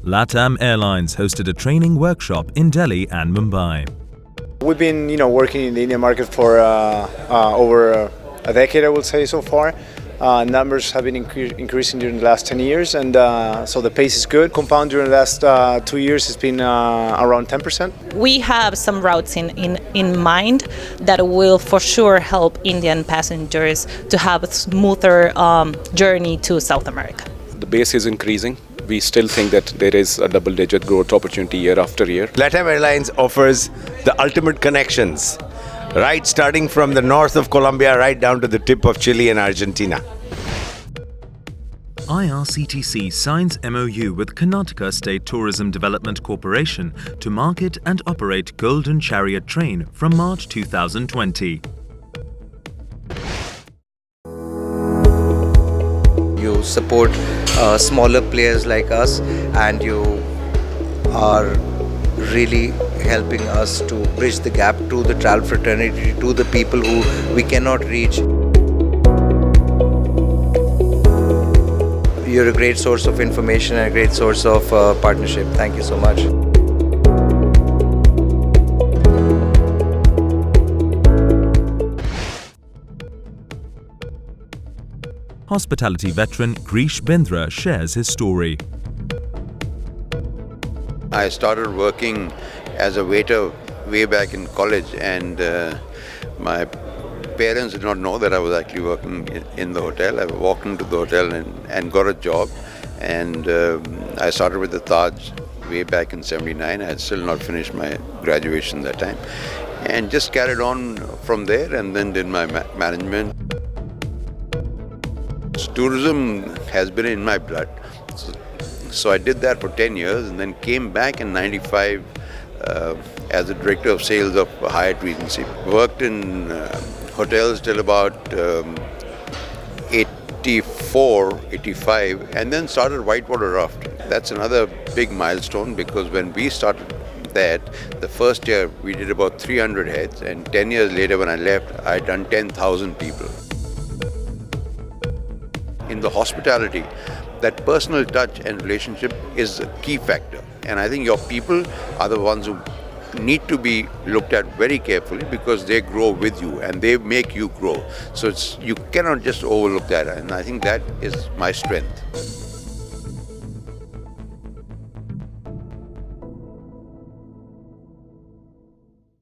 LATAM Airlines hosted a training workshop in Delhi and Mumbai. We've been, working in the Indian market for over a decade, I would say, so far. Numbers have been increasing during the last 10 years, and so the pace is good. Compound during the last 2 years has been around 10%. We have some routes in mind that will for sure help Indian passengers to have a smoother journey to South America. The base is increasing. We still think that there is a double-digit growth opportunity year after year. LATAM Airlines offers the ultimate connections, right starting from the north of Colombia right down to the tip of Chile and Argentina. IRCTC signs MOU with Karnataka State Tourism Development Corporation to market and operate Golden Chariot Train from March 2020. You support smaller players like us, and you are really helping us to bridge the gap to the travel fraternity, to the people who we cannot reach. You're a great source of information and a great source of partnership. Thank you so much. Hospitality veteran Greesh Bindra shares his story. I started working as a waiter way back in college, and my parents did not know that I was actually working in the hotel. I walked into the hotel and got a job, and I started with the Taj way back in '79. I had still not finished my graduation that time, and just carried on from there, and then did my management. Tourism has been in my blood. So I did that for 10 years and then came back in '95 as the director of sales of Hyatt Regency. Worked in hotels till about 84, 85, and then started whitewater rafting. That's another big milestone, because when we started that, the first year we did about 300 heads, and 10 years later when I left, I'd done 10,000 people. In the hospitality, that personal touch and relationship is a key factor. And I think your people are the ones who need to be looked at very carefully, because they grow with you and they make you grow. So you cannot just overlook that. And I think that is my strength.